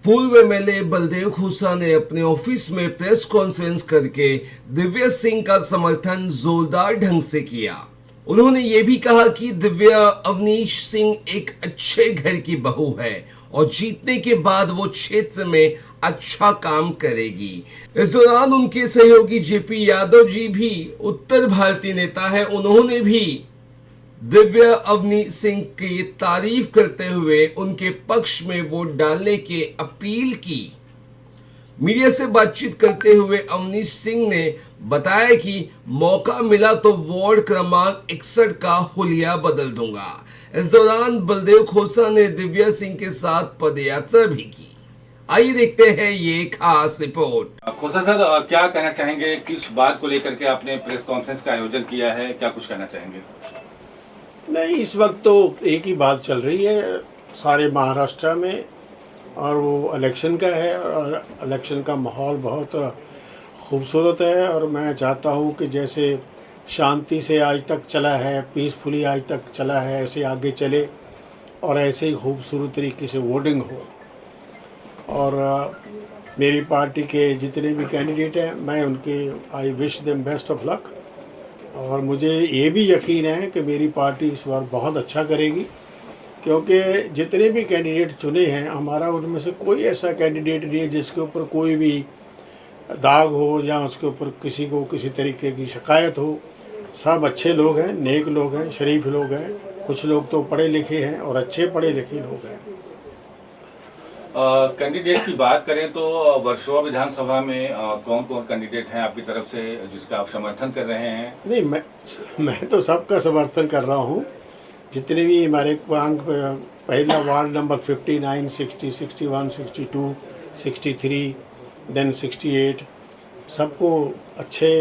पूर्व एमएलए बलदेव खोसा ने अपने ऑफिस में प्रेस कॉन्फ्रेंस करके दिव्या सिंह का समर्थन जोरदार ढंग से किया। उन्होंने ये भी कहा कि दिव्या अवनीश सिंह एक अच्छे घर की बहू है और जीतने के बाद वो क्षेत्र में अच्छा काम करेगी। इस दौरान उनके सहयोगी जेपी यादव जी भी उत्तर भारतीय नेता है, उन्होंने भी दिव्या अवनीश सिंह की तारीफ करते हुए उनके पक्ष में वोट डालने की अपील की। मीडिया से बातचीत करते हुए अवनीश सिंह ने बताया कि मौका मिला तो वार्ड क्रमांक 61 का हुलिया बदल दूंगा। इस दौरान बलदेव खोसा ने दिव्या सिंह के साथ पदयात्रा भी की। आइए देखते हैं ये खास रिपोर्ट। खोसा सर, क्या कहना चाहेंगे, किस बात को लेकर के आपने प्रेस कॉन्फ्रेंस का आयोजन किया है, क्या कुछ कहना चाहेंगे? नहीं, इस वक्त तो एक ही बात चल रही है सारे महाराष्ट्र में, और वो इलेक्शन का है और इलेक्शन का माहौल बहुत खूबसूरत है। और मैं चाहता हूँ कि जैसे शांति से आज तक चला है, पीसफुली आज तक चला है, ऐसे आगे चले और ऐसे ही खूबसूरत तरीके से वोटिंग हो। और मेरी पार्टी के जितने भी कैंडिडेट हैं, मैं उनके I wish them best of luck. और मुझे ये भी यकीन है कि मेरी पार्टी इस बार बहुत अच्छा करेगी, क्योंकि जितने भी कैंडिडेट चुने हैं हमारा, उनमें से कोई ऐसा कैंडिडेट नहीं है जिसके ऊपर कोई भी दाग हो या उसके ऊपर किसी को किसी तरीके की शिकायत हो। सब अच्छे लोग हैं, नेक लोग हैं, शरीफ लोग हैं। कुछ लोग तो पढ़े लिखे हैं और अच्छे पढ़े लिखे लोग हैं। कैंडिडेट की बात करें तो वर्सोवा विधानसभा में कौन कौन कैंडिडेट हैं आपकी तरफ से जिसका आप समर्थन कर रहे हैं? नहीं, मैं तो सबका समर्थन कर रहा हूँ। जितने भी हमारे पहला वार्ड नंबर 59, 60, 61, 62, 63, देन 68, सबको अच्छे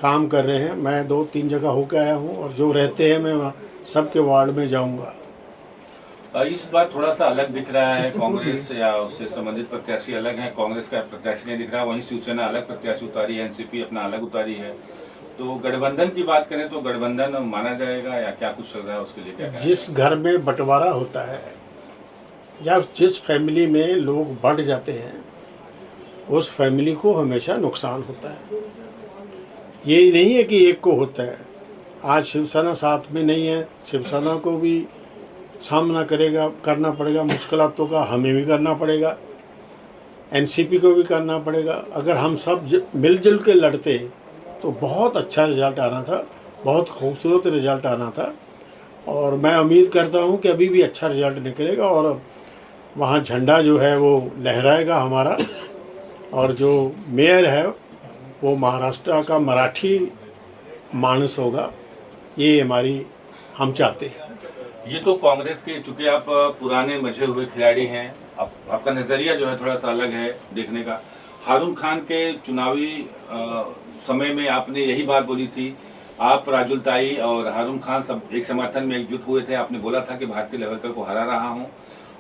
काम कर रहे हैं। मैं 2-3 जगह होकर आया हूँ और जो रहते हैं मैं सबके वार्ड में जाऊँगा। इस बार थोड़ा सा अलग दिख रहा है, कांग्रेस या उससे संबंधित प्रत्याशी अलग हैं, कांग्रेस का प्रत्याशी नहीं दिख रहा, वहीं शिवसेना अलग प्रत्याशी उतारी है, एनसीपी अपना अलग उतारी है। तो गठबंधन की बात करें तो गठबंधन माना जाएगा या क्या कुछ चल रहा है, उसके लिए क्या? जिस घर में बंटवारा होता है या जिस फैमिली में लोग बढ़ जाते हैं, उस फैमिली को हमेशा नुकसान होता है। ये नहीं है कि एक को होता है। आज शिवसेना साथ में नहीं है, शिवसेना को भी सामना करना पड़ेगा, मुश्किलातों का हमें भी करना पड़ेगा, एनसीपी को भी करना पड़ेगा। अगर हम सब मिलजुल के लड़ते तो बहुत अच्छा रिजल्ट आना था, बहुत खूबसूरत रिजल्ट आना था। और मैं उम्मीद करता हूं कि अभी भी अच्छा रिजल्ट निकलेगा और वहां झंडा जो है वो लहराएगा हमारा। और जो मेयर है वो महाराष्ट्र का मराठी मानस होगा, ये हम चाहते हैं। ये तो कांग्रेस के, चूंकि आप पुराने मजे हुए खिलाड़ी हैं, आपका नजरिया जो है थोड़ा सा अलग है देखने का। हारून खान के चुनावी समय में आपने यही बात बोली थी, आप राजुल ताई और हारून खान सब एक समर्थन में एकजुट हुए थे। आपने बोला था कि भारतीय लेवलकर को हरा रहा हूं,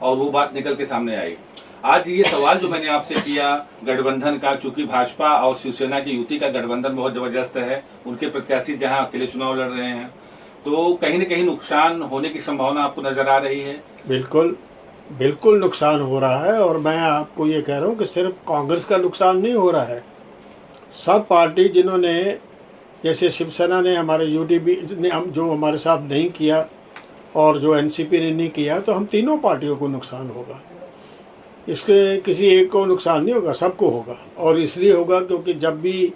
और वो बात निकल के सामने आई। आज ये सवाल जो मैंने आपसे किया गठबंधन का, चूंकि भाजपा और शिवसेना की युति का गठबंधन बहुत जबरदस्त है, उनके प्रत्याशी जहां अकेले चुनाव लड़ रहे हैं, तो कहीं न कहीं नुकसान होने की संभावना आपको नजर आ रही है? बिल्कुल नुकसान हो रहा है। और मैं आपको ये कह रहा हूँ कि सिर्फ कांग्रेस का नुकसान नहीं हो रहा है। सब पार्टी जिन्होंने, जैसे शिवसेना ने, हमारे यूडीपी ने जो हमारे साथ नहीं किया और जो एनसीपी ने नहीं किया, तो हम तीनों पार्टियों को नुकसान होगा। इसके किसी एक को नुकसान नहीं होगा, सबको होगा। और इसलिए होगा क्योंकि जब भी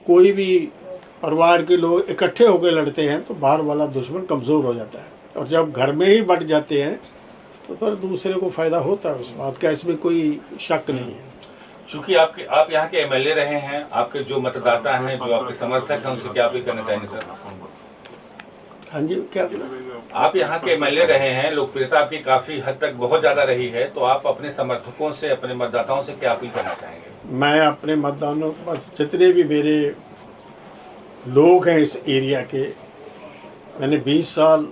कोई भी परिवार के लोग इकट्ठे होकर लड़ते हैं तो बाहर वाला दुश्मन कमज़ोर हो जाता है, और जब घर में ही बट जाते हैं तो फिर दूसरे को फ़ायदा होता है। उस बात का इसमें कोई शक नहीं है। चूंकि आप यहाँ के एमएलए रहे हैं, आपके जो मतदाता हैं, जो आपके समर्थक हैं, उनसे क्या अपील करना चाहेंगे सर? हाँ जी, क्या बोला? आप यहाँ के एमएलए रहे हैं, लोकप्रियता आपकी काफ़ी हद तक बहुत ज़्यादा रही है, तो आप अपने समर्थकों से, अपने मतदाताओं से क्या अपील करना चाहेंगे? मैं अपने मतदाताओं पर, जितने भी मेरे लोग हैं इस एरिया के, मैंने 20 साल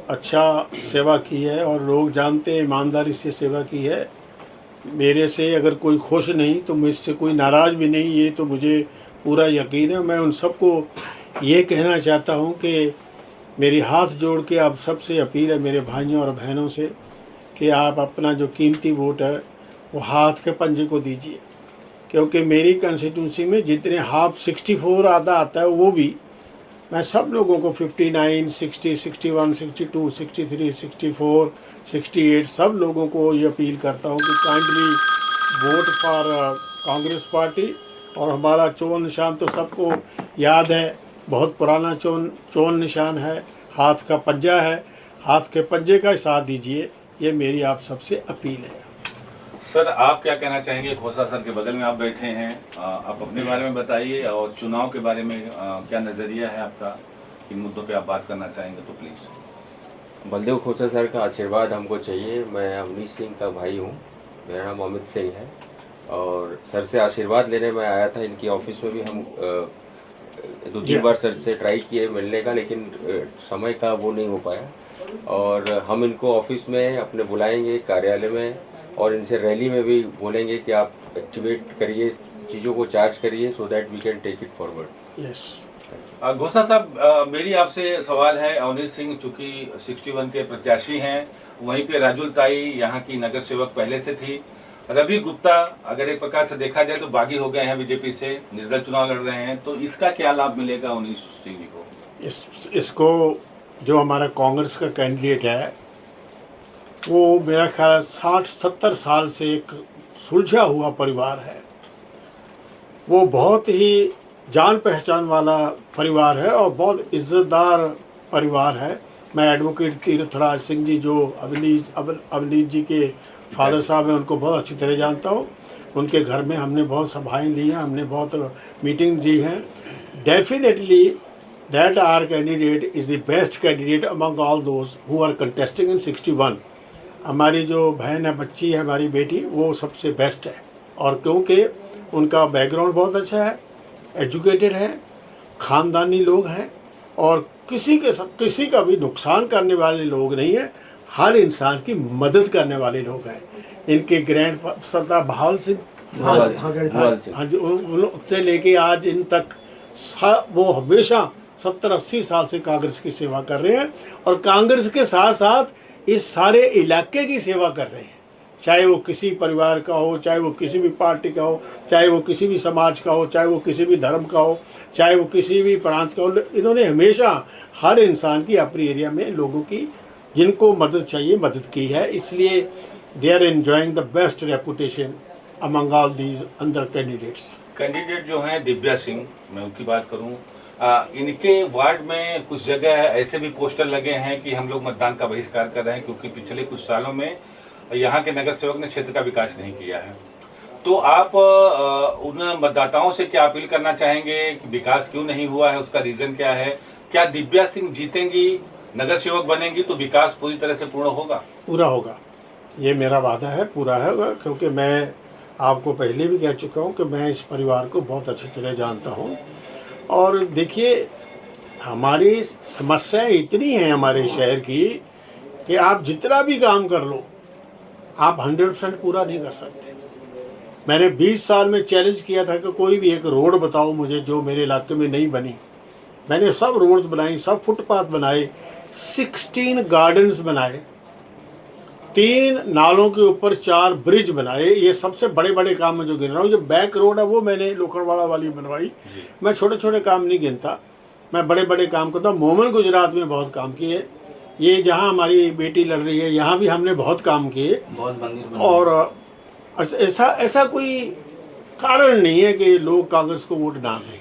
अच्छा सेवा की है और लोग जानते हैं ईमानदारी से सेवा की है। मेरे से अगर कोई खुश नहीं तो मुझसे कोई नाराज़ भी नहीं, ये तो मुझे पूरा यकीन है। मैं उन सबको ये कहना चाहता हूँ कि मेरी हाथ जोड़ के आप सबसे अपील है, मेरे भाइयों और बहनों से, कि आप अपना जो कीमती वोट है वो हाथ के पंजे को दीजिए, क्योंकि मेरी कंस्टिट्यूंसी में जितने हाफ 64 आता है वो भी मैं सब लोगों को 59, 60, 61, 62, 63, 64, 68 सब लोगों को ये अपील करता हूँ कि kindly vote for Congress party. और हमारा चोन निशान तो सबको याद है, बहुत पुराना चोन निशान है, हाथ का पंजा है, हाथ के पंजे का साथ दीजिए, ये मेरी आप सबसे अपील है। सर आप क्या कहना चाहेंगे? खोसा सर के बगल में आप बैठे हैं, आप अपने बारे में बताइए और चुनाव के बारे में क्या नज़रिया है आपका, इन मुद्दों पे आप बात करना चाहेंगे तो प्लीज़। बलदेव खोसा सर का आशीर्वाद हमको चाहिए। मैं अवनीश सिंह का भाई हूँ, मेरा नाम अमित सिंह है और सर से आशीर्वाद लेने में आया था। इनकी ऑफिस में भी हम 2-3 बार सर से ट्राई किए मिलने का, लेकिन समय का वो नहीं हो पाया। और हम इनको ऑफिस में अपने बुलाएंगे कार्यालय में और इनसे रैली में भी बोलेंगे कि आप एक्टिवेट करिए, चीज़ों को चार्ज करिए, so that we can take it forward. Yes Ghosha साहब, मेरी आपसे सवाल है, अवनीश सिंह चूंकि 61 के प्रत्याशी हैं, वहीं पे राजुल ताई यहाँ की नगर सेवक पहले से थी, रवि गुप्ता अगर एक प्रकार से देखा जाए तो बागी हो गए हैं बीजेपी से, निर्दल चुनाव लड़ रहे हैं, तो इसका क्या लाभ मिलेगा अवनीश सिंह जी को? इसको जो हमारा कांग्रेस का कैंडिडेट है वो मेरा ख्याल 60-70 साल से एक सुलझा हुआ परिवार है, वो बहुत ही जान पहचान वाला परिवार है और बहुत इज्जतदार परिवार है। मैं एडवोकेट तीर्थराज सिंह जी जो अवनीश जी के फादर साहब हैं उनको बहुत अच्छी तरह जानता हूँ। उनके घर में हमने बहुत सभाएं ली हैं, हमने बहुत मीटिंग दी हैं। Definitely that our candidate is the best candidate among all those who are contesting in 61। हमारी जो बहन है, बच्ची है, हमारी बेटी, वो सबसे बेस्ट है। और क्योंकि उनका बैकग्राउंड बहुत अच्छा है, एजुकेटेड है, ख़ानदानी लोग हैं और किसी का भी नुकसान करने वाले लोग नहीं हैं, हर इंसान की मदद करने वाले लोग हैं। इनके ग्रैंड सरदार बहाल सिंह, हाँ जी, उससे लेके आज इन तक वो हमेशा 70-80 साल से कांग्रेस की सेवा कर रहे हैं और कांग्रेस के साथ साथ इस सारे इलाके की सेवा कर रहे हैं, चाहे वो किसी परिवार का हो, चाहे वो किसी भी पार्टी का हो, चाहे वो किसी भी समाज का हो, चाहे वो किसी भी धर्म का हो, चाहे वो किसी भी प्रांत का हो। इन्होंने हमेशा हर इंसान की अपनी एरिया में लोगों की जिनको मदद चाहिए मदद की है, इसलिए they are enjoying the best reputation among all these other candidates. Candidate जो हैं दिव्या सिंह, मैं उनकी बात करूं, इनके वार्ड में कुछ जगह ऐसे भी पोस्टर लगे हैं कि हम लोग मतदान का बहिष्कार कर रहे हैं क्योंकि पिछले कुछ सालों में यहाँ के नगर सेवक ने क्षेत्र का विकास नहीं किया है। तो आप उन मतदाताओं से क्या अपील करना चाहेंगे कि विकास क्यों नहीं हुआ है, उसका रीजन क्या है? क्या दिव्या सिंह जीतेंगी, नगर सेवक बनेंगी तो विकास पूरी तरह से पूर्ण होगा? पूरा होगा, ये मेरा वादा है, पूरा होगा, क्योंकि मैं आपको पहले भी कह चुका हूँ कि मैं इस परिवार को बहुत अच्छी तरह जानता हूँ। और देखिए, हमारी समस्याएं इतनी हैं हमारे शहर की कि आप जितना भी काम कर लो आप 100% पूरा नहीं कर सकते। मैंने 20 साल में चैलेंज किया था कि कोई भी एक रोड बताओ मुझे जो मेरे इलाके में नहीं बनी। मैंने सब रोड्स बनाई, सब फुटपाथ बनाए, 16 गार्डन्स बनाए, 3 नालों के ऊपर 4 ब्रिज बनाए। ये सबसे बड़े बड़े काम में जो गिन रहा हूँ, जो बैक रोड है वो मैंने लोखंडवाड़ा वाली बनवाई। मैं छोटे छोटे काम नहीं गिनता, मैं बड़े बड़े काम करता हूँ। मोमन गुजरात में बहुत काम किए, ये जहाँ हमारी बेटी लड़ रही है यहाँ भी हमने बहुत काम किए। और ऐसा कोई कारण नहीं है कि लोग कांग्रेस को वोट ना दें,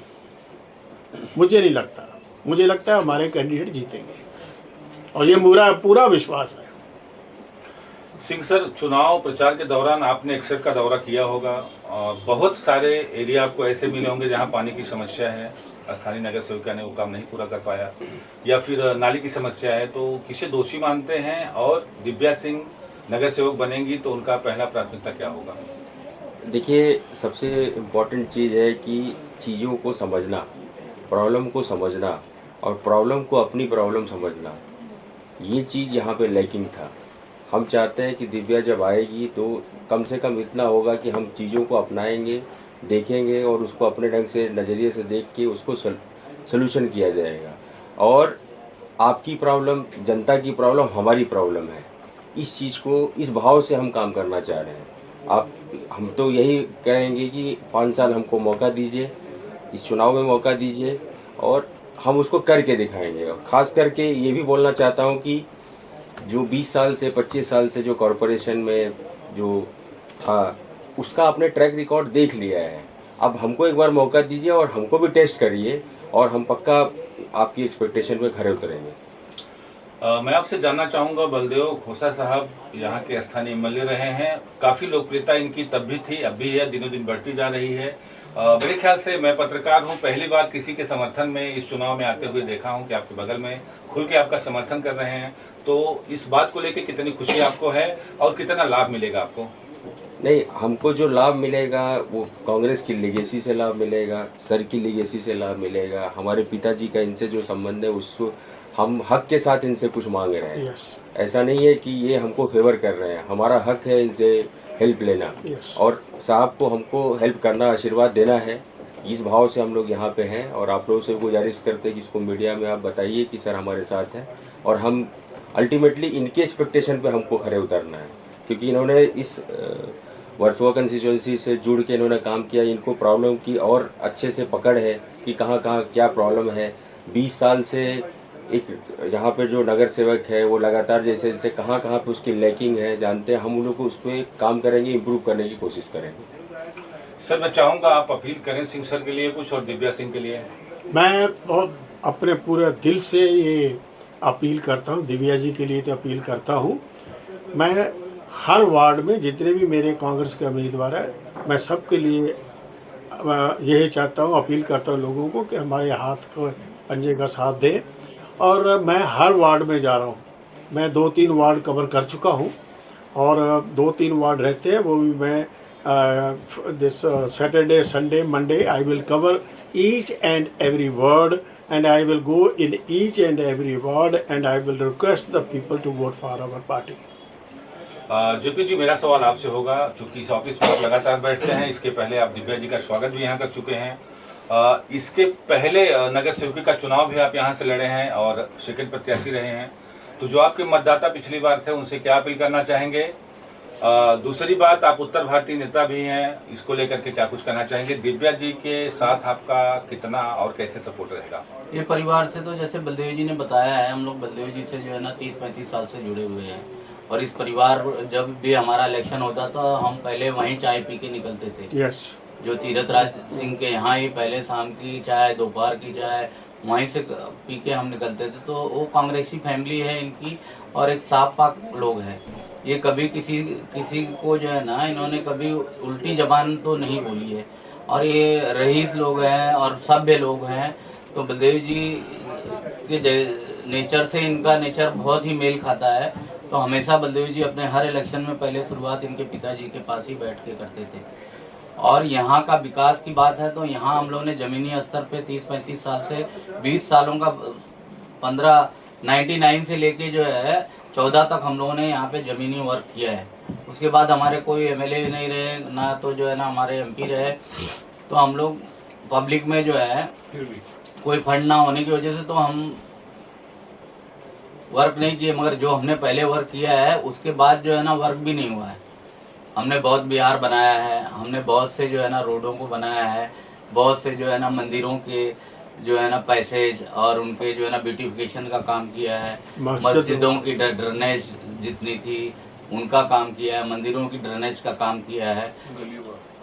मुझे नहीं लगता। मुझे लगता है हमारे कैंडिडेट जीतेंगे और ये पूरा विश्वास है। सिंह सर, चुनाव प्रचार के दौरान आपने अक्सर का दौरा किया होगा और बहुत सारे एरिया आपको ऐसे मिले होंगे जहां पानी की समस्या है, स्थानीय नगर सेविका ने वो काम नहीं पूरा कर पाया, या फिर नाली की समस्या है, तो किसे दोषी मानते हैं? और दिव्या सिंह नगर सेवक बनेंगी तो उनका पहला प्राथमिकता क्या होगा? देखिए, सबसे इम्पोर्टेंट चीज़ है कि चीज़ों को समझना, प्रॉब्लम को समझना और प्रॉब्लम को अपनी प्रॉब्लम समझना, ये चीज़ यहाँ पे लैकिंग था। हम चाहते हैं कि दिव्या जब आएगी तो कम से कम इतना होगा कि हम चीज़ों को अपनाएंगे, देखेंगे और उसको अपने ढंग से नज़रिए से देख के उसको सलूशन किया जाएगा। और आपकी प्रॉब्लम, जनता की प्रॉब्लम हमारी प्रॉब्लम है, इस चीज़ को, इस भाव से हम काम करना चाह रहे हैं। आप हम तो यही कहेंगे कि 5 साल हमको मौका दीजिए, इस चुनाव में मौका दीजिए और हम उसको करके दिखाएंगे। और ख़ास करके ये भी बोलना चाहता हूँ कि जो 20 साल से 25 साल से जो कॉरपोरेशन में जो था उसका आपने ट्रैक रिकॉर्ड देख लिया है। अब हमको एक बार मौका दीजिए और हमको भी टेस्ट करिए और हम पक्का आपकी एक्सपेक्टेशन पे खरे उतरेंगे। मैं आपसे जानना चाहूँगा, बलदेव खोसा साहब यहाँ के स्थानीय एमएलए रहे हैं, काफ़ी लोकप्रियता इनकी तब भी थी, अब भी है, दिनों दिन बढ़ती जा रही है। मेरे ख्याल से, मैं पत्रकार हूँ, पहली बार किसी के समर्थन में इस चुनाव में आते हुए देखा हूँ कि आपके बगल में खुल के आपका समर्थन कर रहे हैं। तो इस बात को लेकर कितनी खुशी आपको है और कितना लाभ मिलेगा आपको? नहीं, हमको जो लाभ मिलेगा वो कांग्रेस की लेगेसी से लाभ मिलेगा, सर की लेगेसी से लाभ मिलेगा। हमारे पिताजी का इनसे जो संबंध है उसको हम हक के साथ इनसे कुछ मांग रहे हैं। ऐसा नहीं है कि ये हमको फेवर कर रहे हैं, हमारा हक है इनसे हेल्प लेना और साहब को हमको हेल्प करना, आशीर्वाद देना है। इस भाव से हम लोग यहाँ पे हैं और आप लोगों से गुजारिश करते हैं कि इसको मीडिया में आप बताइए कि सर हमारे साथ हैं और हम अल्टीमेटली इनकी एक्सपेक्टेशन पे हमको खरे उतरना है, क्योंकि इन्होंने इस वर्सोवा कंस्टिट्यूंसी से जुड़ के इन्होंने काम किया। इनको प्रॉब्लम की और अच्छे से पकड़ है कि कहाँ कहाँ क्या प्रॉब्लम है। 20 साल से एक यहाँ पे जो नगर सेवक है वो लगातार जैसे जैसे कहाँ कहाँ पे उसकी लैकिंग है जानते हैं, हम उन लोग को उस पर काम करेंगे, इम्प्रूव करने की कोशिश करेंगे। सर, मैं चाहूँगा आप अपील करें सिंह सर के लिए कुछ और दिव्या सिंह के लिए। मैं बहुत अपने पूरे दिल से ये अपील करता हूँ, दिव्या जी के लिए तो अपील करता हूँ। मैं हर वार्ड में जितने भी मेरे कांग्रेस के उम्मीदवार हैं, मैं सबके लिए यही चाहता हूँ, अपील करता हूँ लोगों को कि हमारे हाथ को पंजे का साथ दें। और मैं हर वार्ड में जा रहा हूँ, मैं 2-3 वार्ड कवर कर चुका हूँ और 2-3 वार्ड रहते हैं, वो भी मैं this Saturday, Sunday, Monday I will cover each and every ward and I will go in each and every ward and I will request the people to vote for our party. ज्योति जी, मेरा सवाल आपसे होगा, चूंकि इस office में आप लगातार बैठते हैं, इसके पहले आप दिव्या जी का स्वागत भी यहाँ कर चुके हैं। इसके पहले नगर सेवकी का चुनाव भी आप यहाँ से लड़े हैं और सेकंड प्रत्याशी रहे हैं। तो जो आपके मतदाता पिछली बार थे उनसे क्या अपील करना चाहेंगे? दूसरी बात, आप उत्तर भारतीय नेता भी हैं, इसको लेकर के क्या कुछ कहना चाहेंगे? दिव्या जी के साथ आपका कितना और कैसे सपोर्ट रहेगा? ये परिवार से तो जैसे बलदेव जी ने बताया है, हम लोग बलदेव जी से जो है ना 30-35 साल से जुड़े हुए हैं और इस परिवार जब भी हमारा इलेक्शन होता था हम पहले वहीं चाय पी के निकलते थे। जो तीरथ राज सिंह के यहाँ ही पहले शाम की चाय, दोपहर की चाय वहीं से पी के हम निकलते थे। तो वो कांग्रेसी फैमिली है इनकी और एक साफ पाक लोग हैं। ये कभी किसी को जो है ना, इन्होंने कभी उल्टी जबान तो नहीं बोली है और ये रईस लोग हैं और सभ्य लोग हैं। तो बलदेव जी के नेचर से इनका नेचर बहुत ही मेल खाता है। तो हमेशा बलदेव जी अपने हर इलेक्शन में पहले शुरुआत इनके पिताजी के पास ही बैठ के करते थे। और यहाँ का विकास की बात है तो यहाँ हम लोगों ने ज़मीनी स्तर पे 30-35 साल से 20 सालों का 99 से लेके जो है 14 तक हम लोगों ने यहाँ पे ज़मीनी वर्क किया है। उसके बाद हमारे कोई एमएलए नहीं रहे, ना तो जो है ना हमारे एमपी रहे। तो हम लोग पब्लिक में जो है कोई फंड ना होने की वजह से तो हम वर्क नहीं किए, मगर जो हमने पहले वर्क किया है उसके बाद जो है ना वर्क भी नहीं हुआ है। हमने बहुत बिहार बनाया है, हमने बहुत से जो है ना रोडों को बनाया है, बहुत से जो है ना मंदिरों के जो है ना पैसेज और उनके जो है ना ब्यूटिफिकेशन का काम किया है। मस्जिदों की ड्रेनेज जितनी थी उनका काम किया है, मंदिरों की ड्रेनेज का काम किया है।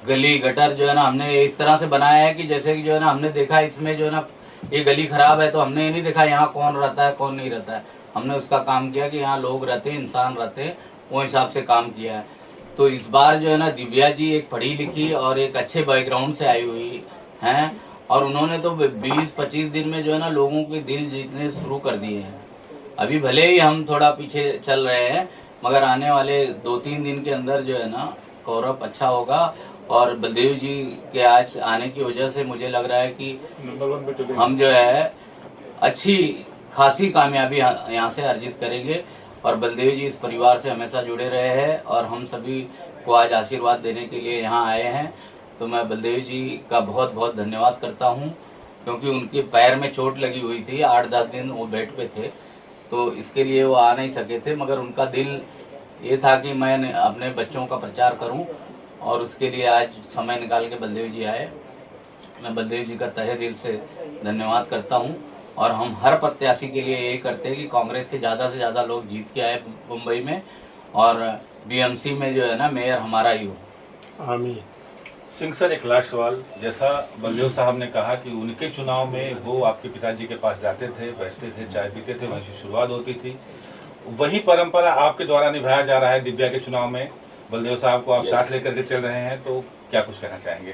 गली गटर जो है ना हमने इस तरह से बनाया है कि जैसे कि जो है ना हमने देखा इसमें जो है ना ये गली खराब है तो हमने ये नहीं देखा यहाँ कौन रहता है कौन नहीं रहता है। हमने उसका काम किया कि यहाँ लोग रहते हैं, इंसान रहते हैं, वो हिसाब से काम किया है। तो इस बार जो है ना दिव्या जी एक पढ़ी लिखी और एक अच्छे बैकग्राउंड से आई हुई हैं और उन्होंने तो 20-25 दिन में जो है ना लोगों के दिल जीतने शुरू कर दिए हैं। अभी भले ही हम थोड़ा पीछे चल रहे हैं मगर आने वाले 2-3 दिन के अंदर जो है ना गौरव अच्छा होगा। और बलदेव जी के आज आने की वजह से मुझे लग रहा है कि हम जो है अच्छी खासी कामयाबी यहाँ से अर्जित करेंगे। और बलदेव जी इस परिवार से हमेशा जुड़े रहे हैं और हम सभी को आज आशीर्वाद देने के लिए यहाँ आए हैं। तो मैं बलदेव जी का बहुत बहुत धन्यवाद करता हूँ क्योंकि उनके पैर में चोट लगी हुई थी, 8-10 दिन वो बेड पे थे, तो इसके लिए वो आ नहीं सके थे। मगर उनका दिल ये था कि मैं अपने बच्चों का प्रचार करूं और उसके लिए आज समय निकाल के बलदेव जी आए। मैं बलदेव जी का तहे दिल से धन्यवाद करता हूं। और हम हर प्रत्याशी के लिए यही करते हैं कि कांग्रेस के ज़्यादा से ज़्यादा लोग जीत के आए मुंबई में, और बीएमसी में जो है ना मेयर हमारा ही हो। आमीन। सिंह सर, एक लास्ट सवाल। जैसा बलदेव साहब ने कहा कि उनके चुनाव में वो आपके पिताजी के पास जाते थे, बैठते थे, चाय पीते थे, वहीं से शुरुआत होती थी। वही परंपरा आपके द्वारा निभाया जा रहा है दिव्या के चुनाव में। बलदेव साहब को आप साथ लेकर के चल रहे हैं, तो क्या कुछ कहना चाहेंगे?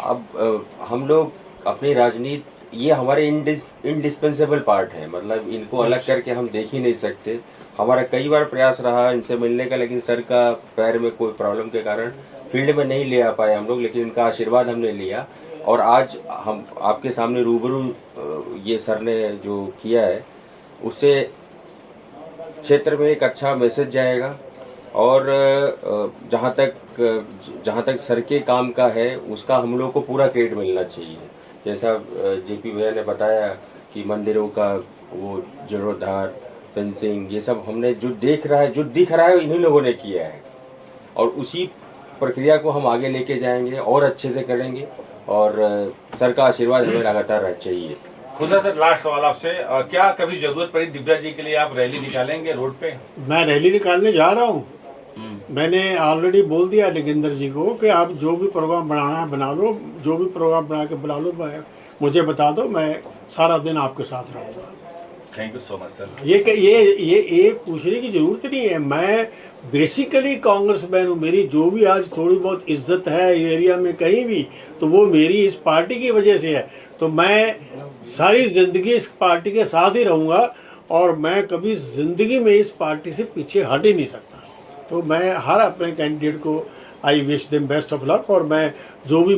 अब हम लोग अपनी राजनीति, ये हमारे इंडिस्पेंसेबल पार्ट है, मतलब इनको अलग करके हम देख ही नहीं सकते। हमारा कई बार प्रयास रहा इनसे मिलने का, लेकिन सर का पैर में कोई प्रॉब्लम के कारण फील्ड में नहीं ले आ पाए हम लोग, लेकिन इनका आशीर्वाद हमने लिया। और आज हम आपके सामने रूबरू ये सर ने जो किया है, उससे क्षेत्र में एक अच्छा मैसेज जाएगा। और जहाँ तक सर के काम का है, उसका हम लोग को पूरा क्रेडिट मिलना चाहिए। जैसा जेपी भैया ने बताया कि मंदिरों का वो जीर्णोद्धार, फेंसिंग, ये सब हमने जो दिख रहा है इन्हीं लोगों ने किया है, और उसी प्रक्रिया को हम आगे लेके जाएंगे और अच्छे से करेंगे। और सर का आशीर्वाद हमें लगातार चाहिए। खुदा सर, लास्ट सवाल आपसे, क्या कभी जरूरत पड़ी दिव्या जी के लिए आप रैली निकालेंगे रोड पे? मैं रैली निकालने जा रहा हूँ। मैंने ऑलरेडी बोल दिया लेगिंदर जी को कि आप जो भी प्रोग्राम बनाना है बना लो, जो भी प्रोग्राम बना के बुला लो, मुझे बता दो, मैं सारा दिन आपके साथ रहूँगा। Thank you so much sir. ये पूछने की ज़रूरत नहीं है। मैं बेसिकली कांग्रेस मैन हूँ। मेरी जो भी आज थोड़ी बहुत इज्जत है एरिया में कहीं भी, तो वो मेरी इस पार्टी की वजह से है। तो मैं सारी ज़िंदगी इस पार्टी के साथ ही रहूँगा, और मैं कभी ज़िंदगी में इस पार्टी से पीछे हट ही नहीं सकता। तो मैं हर अपने कैंडिडेट को I wish them best of luck, और मैं जो भी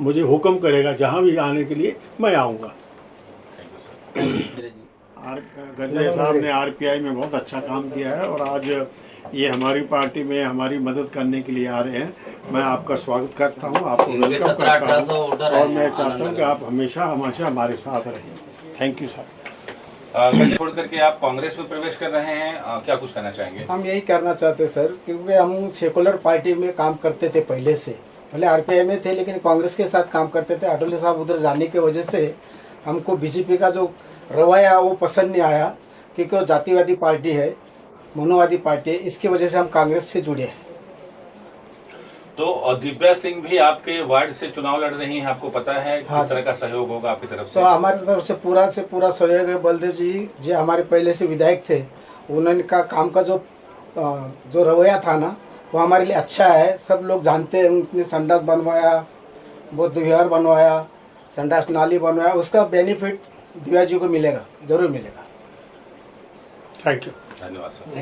मुझे हुक्म करेगा जहाँ भी आने के लिए मैं आऊँगा। गजरे साहब ने आरपीआई में बहुत अच्छा काम किया है, और आज ये हमारी पार्टी में हमारी मदद करने के लिए आ रहे हैं। मैं आपका स्वागत करता हूँ, आपको वेलकम करता हूँ, और मैं चाहता हूँ कि आप हमेशा हमारे साथ रहें। Thank you sir. गद्दी छोड़ करके आप कांग्रेस में प्रवेश कर रहे हैं, क्या कुछ कहना चाहेंगे? हम यही करना चाहते सर, क्योंकि हम सेकुलर पार्टी में काम करते थे पहले आरपीआई में थे, लेकिन कांग्रेस के साथ काम करते थे। अटोले साहब उधर जाने की वजह से हमको बीजेपी का जो रवैया वो पसंद नहीं आया, क्योंकि वो जातिवादी पार्टी है, मनोवादी पार्टी है। इसकी वजह से हम कांग्रेस से जुड़े हैं। तो दिव्या सिंह भी आपके वार्ड से चुनाव लड़ रही हैं, आपको पता है हाँ, किस तरह का सहयोग होगा आपकी तरफ से? तो हमारी तरफ से पूरा सहयोग है। बलदेव जी जो हमारे पहले से विधायक थे, उन्होंने का काम का जो रवैया था ना, वो हमारे लिए अच्छा है। सब लोग जानते हैं, उनने संडास बनवाया, बौद्ध विहार बनवाया, संडास नाली बनवाया, उसका बेनिफिट दिव्या जी को मिलेगा, जरूर मिलेगा। Thank you. धन्यवाद सर।